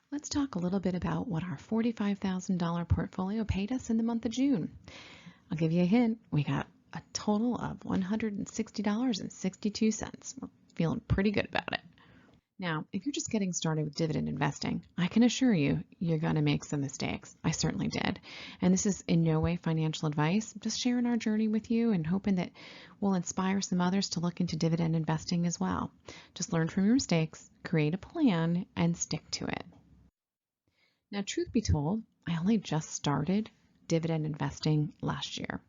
Let's talk a little bit about what our $45,000 portfolio paid us in the month of June. I'll give you a hint. We got a total of $160.62. We're feeling pretty good about it. Now, if you're just getting started with dividend investing, I can assure you, you're going to make some mistakes. I certainly did. And this is in no way financial advice, just sharing our journey with you and hoping that we'll inspire some others to look into dividend investing as well. Just learn from your mistakes, create a plan, and stick to it. Now, truth be told, I only just started dividend investing last year.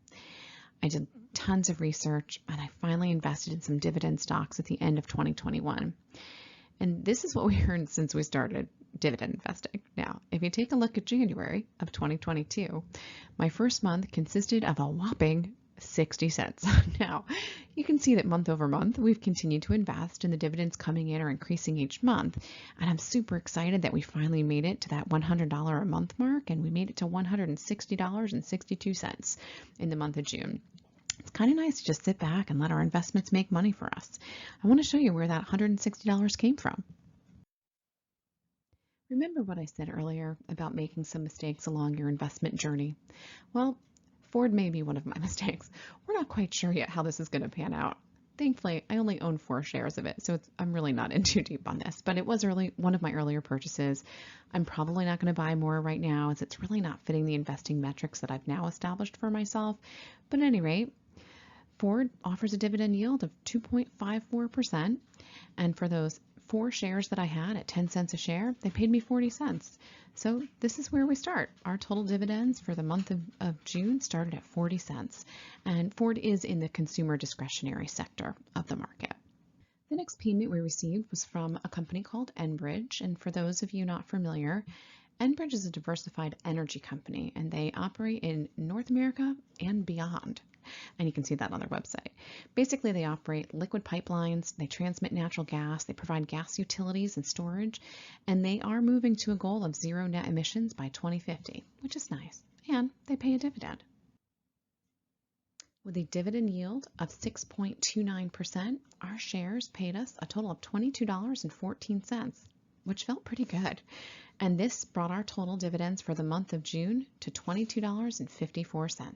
I did tons of research and I finally invested in some dividend stocks at the end of 2021. And this is what we earned since we started dividend investing. Now, if you take a look at January of 2022, my first month consisted of a whopping 60 cents. Now, you can see that month over month, we've continued to invest and the dividends coming in are increasing each month. And I'm super excited that we finally made it to that $100 a month mark and we made it to $160.62 in the month of June. It's kind of nice to just sit back and let our investments make money for us. I want to show you where that $160 came from. Remember what I said earlier about making some mistakes along your investment journey? Well, Ford may be one of my mistakes. We're not quite sure yet how this is going to pan out. Thankfully, I only own 4 shares of it, so I'm really not in too deep on this, but it was one of my earlier purchases. I'm probably not going to buy more right now as it's really not fitting the investing metrics that I've now established for myself. But at any rate, Ford offers a dividend yield of 2.54%, and for those 4 shares that I had at 10 cents a share, they paid me 40 cents. So this is where we start. Our total dividends for the month of June started at 40 cents, and Ford is in the consumer discretionary sector of the market. The next payment we received was from a company called Enbridge, and for those of you not familiar, Enbridge is a diversified energy company, and they operate in North America and beyond. And you can see that on their website. Basically, they operate liquid pipelines, they transmit natural gas, they provide gas utilities and storage, and they are moving to a goal of 0 net emissions by 2050, which is nice. And they pay a dividend. With a dividend yield of 6.29%, our shares paid us a total of $22.14, which felt pretty good. And this brought our total dividends for the month of June to $22.54.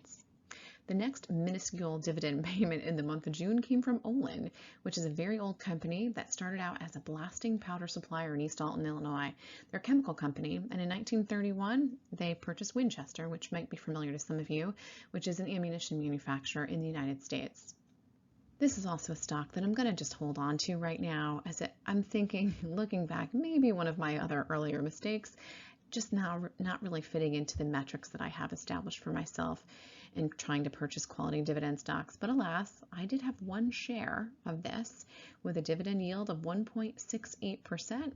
The next minuscule dividend payment in the month of June came from Olin, which is a very old company that started out as a blasting powder supplier in East Alton, Illinois. They're a chemical company, and in 1931, they purchased Winchester, which might be familiar to some of you, which is an ammunition manufacturer in the United States. This is also a stock that I'm going to just hold on to right now, as I'm thinking, looking back, maybe one of my other earlier mistakes, just now not really fitting into the metrics that I have established for myself in trying to purchase quality dividend stocks. But alas, I did have 1 share of this with a dividend yield of 1.68%.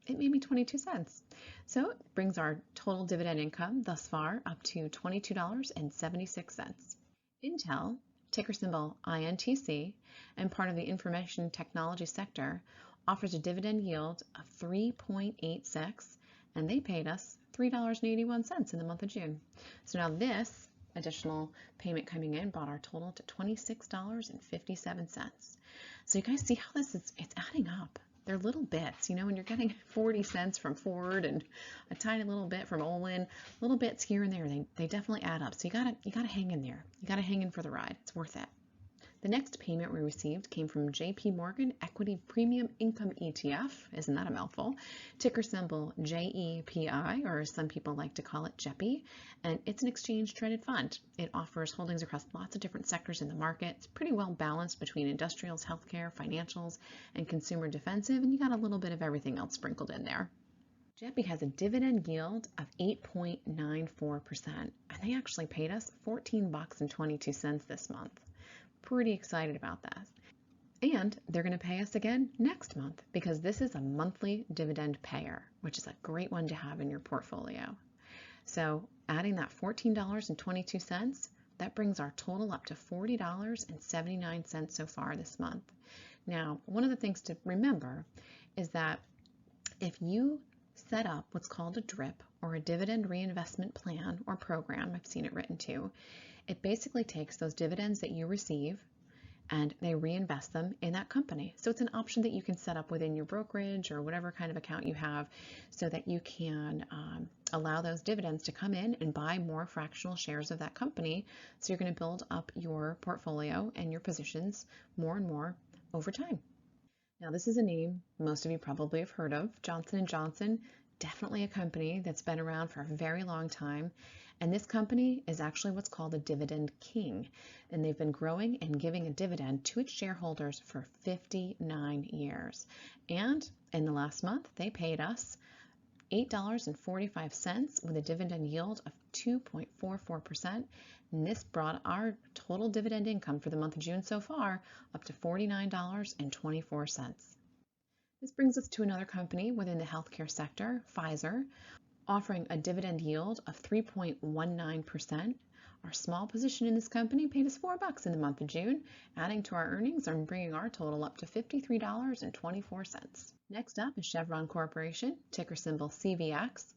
It made me 22 cents. So it brings our total dividend income thus far up to $22.76. Intel, ticker symbol INTC, and part of the information technology sector, offers a dividend yield of 3.86, and they paid us $3.81 in the month of June. So now this additional payment coming in brought our total to $26.57. So you guys see how it's adding up. They're little bits, when you're getting 40 cents from Ford and a tiny little bit from Olin, little bits here and there, they definitely add up. So you gotta hang in there. You gotta hang in for the ride. It's worth it. The next payment we received came from JP Morgan Equity Premium Income ETF. Isn't that a mouthful? Ticker symbol JEPI, or as some people like to call it, JEPI, and it's an exchange-traded fund. It offers holdings across lots of different sectors in the market. It's pretty well balanced between industrials, healthcare, financials, and consumer defensive, and you got a little bit of everything else sprinkled in there. JEPI has a dividend yield of 8.94%, and they actually paid us $14.22 this month. Pretty excited about that. And they're going to pay us again next month because this is a monthly dividend payer, which is a great one to have in your portfolio. So adding that $14.22, that brings our total up to $40.79 so far this month. Now, one of the things to remember is that if you set up what's called a DRIP, or a dividend reinvestment plan or program, I've seen it written too, it basically takes those dividends that you receive and they reinvest them in that company. So it's an option that you can set up within your brokerage or whatever kind of account you have so that you can allow those dividends to come in and buy more fractional shares of that company. So you're going to build up your portfolio and your positions more and more over time. Now, this is a name most of you probably have heard of, Johnson & Johnson, definitely a company that's been around for a very long time. And this company is actually what's called a dividend king. And they've been growing and giving a dividend to its shareholders for 59 years. And in the last month, they paid us $8.45 with a dividend yield of 2.44%. And this brought our total dividend income for the month of June so far up to $49.24. This brings us to another company within the healthcare sector, Pfizer, offering a dividend yield of 3.19%. Our small position in this company paid us $4 in the month of June, adding to our earnings and bringing our total up to $53.24. Next up is Chevron Corporation, ticker symbol CVX.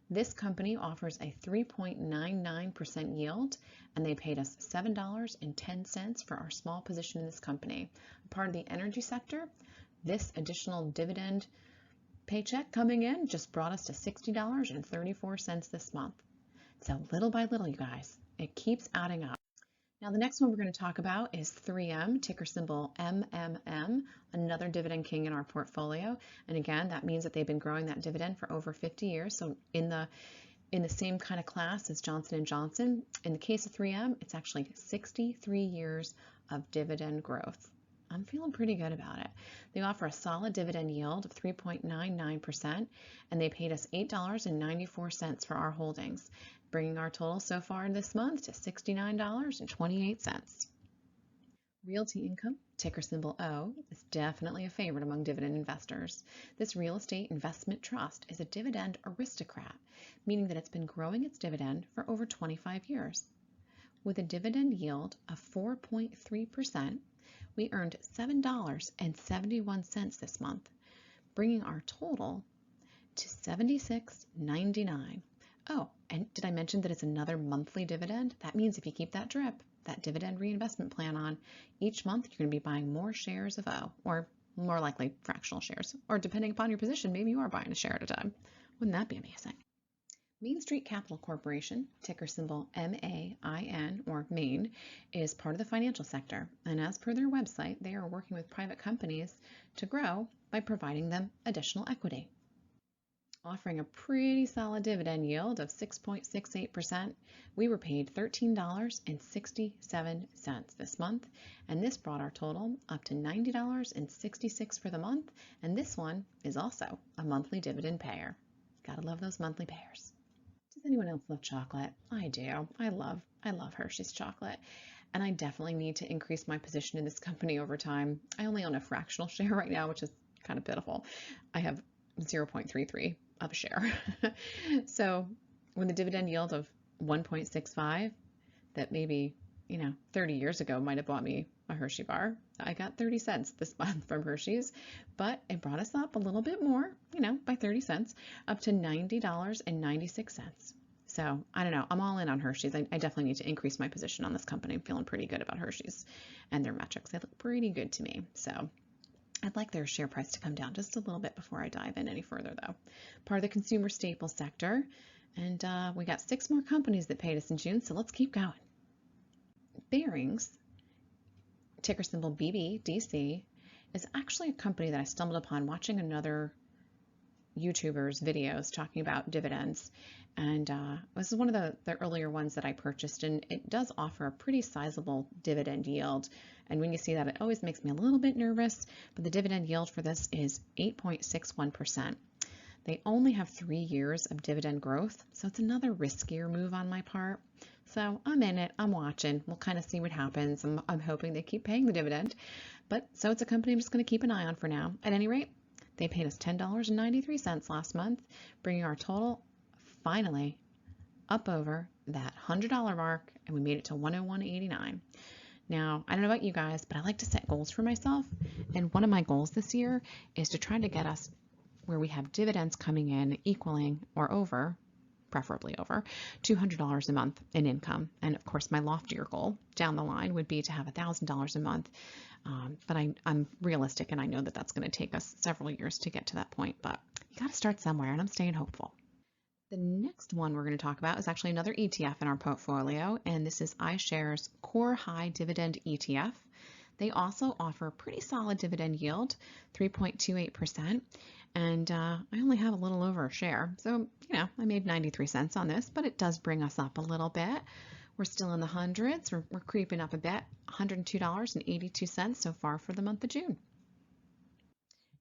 This company offers a 3.99% yield, and they paid us $7.10 for our small position in this company. A part of the energy sector, this additional dividend paycheck coming in just brought us to $60.34 this month. So little by little, you guys, it keeps adding up. Now the next one we're going to talk about is 3M, ticker symbol MMM, another dividend king in our portfolio. And again, that means that they've been growing that dividend for over 50 years. So in the same kind of class as Johnson & Johnson. In the case of 3M, it's actually 63 years of dividend growth. I'm feeling pretty good about it. They offer a solid dividend yield of 3.99%, and they paid us $8.94 for our holdings, bringing our total so far this month to $69.28. Realty Income, ticker symbol O, is definitely a favorite among dividend investors. This real estate investment trust is a dividend aristocrat, meaning that it's been growing its dividend for over 25 years. With a dividend yield of 4.3%, we earned $7.71 this month, bringing our total to $76.99. Oh, and did I mention that it's another monthly dividend? That means if you keep that DRIP, that dividend reinvestment plan on, each month you're going to be buying more shares of O, or more likely fractional shares, or depending upon your position, maybe you are buying a share at a time. Wouldn't that be amazing? Main Street Capital Corporation, ticker symbol MAIN, or Maine, is part of the financial sector, and as per their website, they are working with private companies to grow by providing them additional equity. Offering a pretty solid dividend yield of 6.68%, we were paid $13.67 this month, and this brought our total up to $90.66 for the month, and this one is also a monthly dividend payer. Gotta love those monthly payers. Does anyone else love chocolate? I do. I love Hershey's chocolate, and I definitely need to increase my position in this company over time. I only own a fractional share right now, which is kind of pitiful. I have 0.33 of a share. So when the dividend yield of 1.65 that maybe 30 years ago might have bought me a Hershey bar, I got 30 cents this month from Hershey's, but it brought us up a little bit more, by 30 cents, up to $90.96. So I don't know, I'm all in on Hershey's. I definitely need to increase my position on this company. I'm feeling pretty good about Hershey's and their metrics. They look pretty good to me. So I'd like their share price to come down just a little bit before I dive in any further, though. Part of the consumer staples sector, and we got 6 more companies that paid us in June, so let's keep going. Barings, ticker symbol BBDC, is actually a company that I stumbled upon watching another YouTuber's videos talking about dividends, and this is one of the earlier ones that I purchased, and it does offer a pretty sizable dividend yield. And when you see that, it always makes me a little bit nervous, but the dividend yield for this is 8.61%. They only have 3 years of dividend growth, so it's another riskier move on my part. So I'm in it, I'm watching, we'll kind of see what happens. I'm hoping they keep paying the dividend, so it's a company I'm just going to keep an eye on for now. At any rate, they paid us $10.93 last month, bringing our total finally up over that $100 mark, and we made it to $101.89. Now, I don't know about you guys, but I like to set goals for myself, and one of my goals this year is to try to get us where we have dividends coming in equaling or over preferably over $200 a month in income. And of course, my loftier goal down the line would be to have $1,000 a month. But I'm realistic, and I know that that's going to take us several years to get to that point. But you got to start somewhere, and I'm staying hopeful. The next one we're going to talk about is actually another ETF in our portfolio, and this is iShares Core High Dividend ETF. They also offer a pretty solid dividend yield, 3.28%, and I only have a little over a share. So, I made 93 cents on this, but it does bring us up a little bit. We're still in the hundreds. We're creeping up a bit, $102.82 so far for the month of June.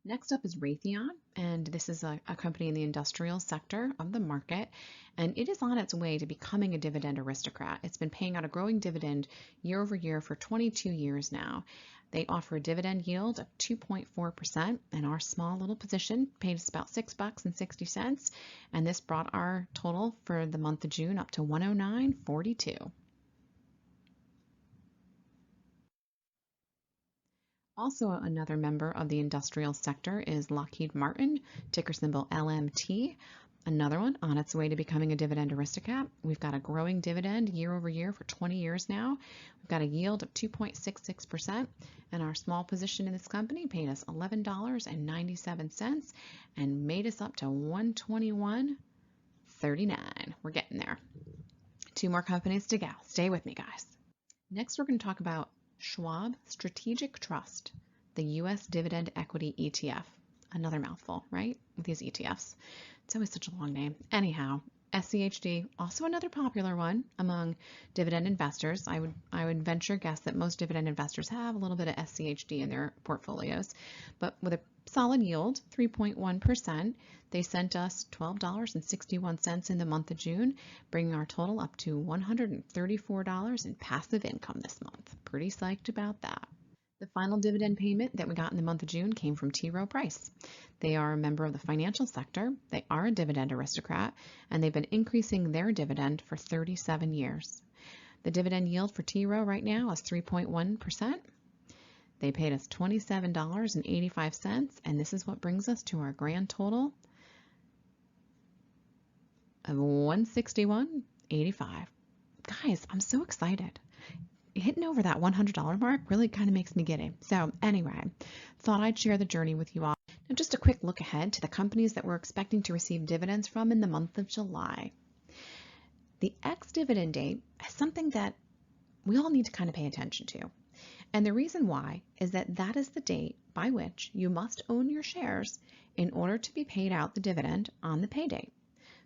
Next up is Raytheon, and this is a company in the industrial sector of the market, and it is on its way to becoming a dividend aristocrat. It's been paying out a growing dividend year over year for 22 years now. They offer a dividend yield of 2.4%, and our small little position paid us about $6.60, and this brought our total for the month of June up to $109.42. Also, another member of the industrial sector is Lockheed Martin, ticker symbol LMT. Another one on its way to becoming a dividend aristocrat. We've got a growing dividend year over year for 20 years now. We've got a yield of 2.66%, and our small position in this company paid us $11.97 and made us up to $121.39. We're getting there. 2 more companies to go. Stay with me, guys. Next, we're going to talk about Schwab Strategic Trust, the U.S. Dividend Equity ETF. Another mouthful, right? With these ETFs. It's always such a long name. Anyhow, SCHD, also another popular one among dividend investors. I would venture guess that most dividend investors have a little bit of SCHD in their portfolios. But with a solid yield, 3.1%, they sent us $12.61 in the month of June, bringing our total up to $134 in passive income this month. Pretty psyched about that. The final dividend payment that we got in the month of June came from T. Rowe Price. They are a member of the financial sector, they are a dividend aristocrat, and they've been increasing their dividend for 37 years. The dividend yield for T. Rowe right now is 3.1%. They paid us $27.85, and this is what brings us to our grand total of $161.85. Guys, I'm so excited. Hitting over that $100 mark really kind of makes me giddy. So anyway, thought I'd share the journey with you all. Now just a quick look ahead to the companies that we're expecting to receive dividends from in the month of July. The ex-dividend date is something that we all need to kind of pay attention to. And the reason why is that that is the date by which you must own your shares in order to be paid out the dividend on the pay date.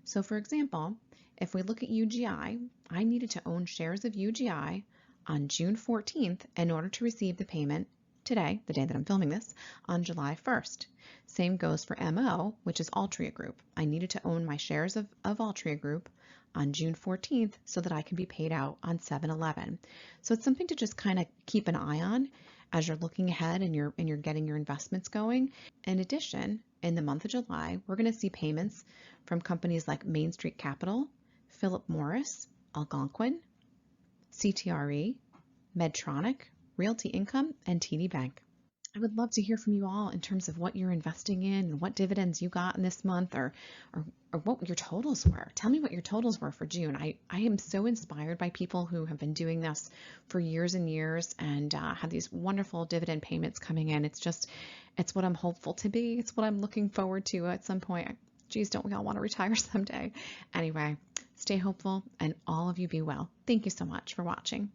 So for example, if we look at UGI, I needed to own shares of UGI on June 14th in order to receive the payment today, the day that I'm filming this, on July 1st. Same goes for MO, which is Altria Group. I needed to own my shares of Altria Group on June 14th so that I can be paid out on 7/11. So it's something to just kind of keep an eye on as you're looking ahead and you're getting your investments going. In addition, in the month of July, we're going to see payments from companies like Main Street Capital, Philip Morris, Algonquin, CTRE, Medtronic, Realty Income, and TD Bank. I would love to hear from you all in terms of what you're investing in and what dividends you got in this month or what your totals were. Tell me what your totals were for June. I am so inspired by people who have been doing this for years and years and have these wonderful dividend payments coming in. It's what I'm hopeful to be. It's what I'm looking forward to at some point. Geez, don't we all want to retire someday? Anyway, stay hopeful and all of you be well. Thank you so much for watching.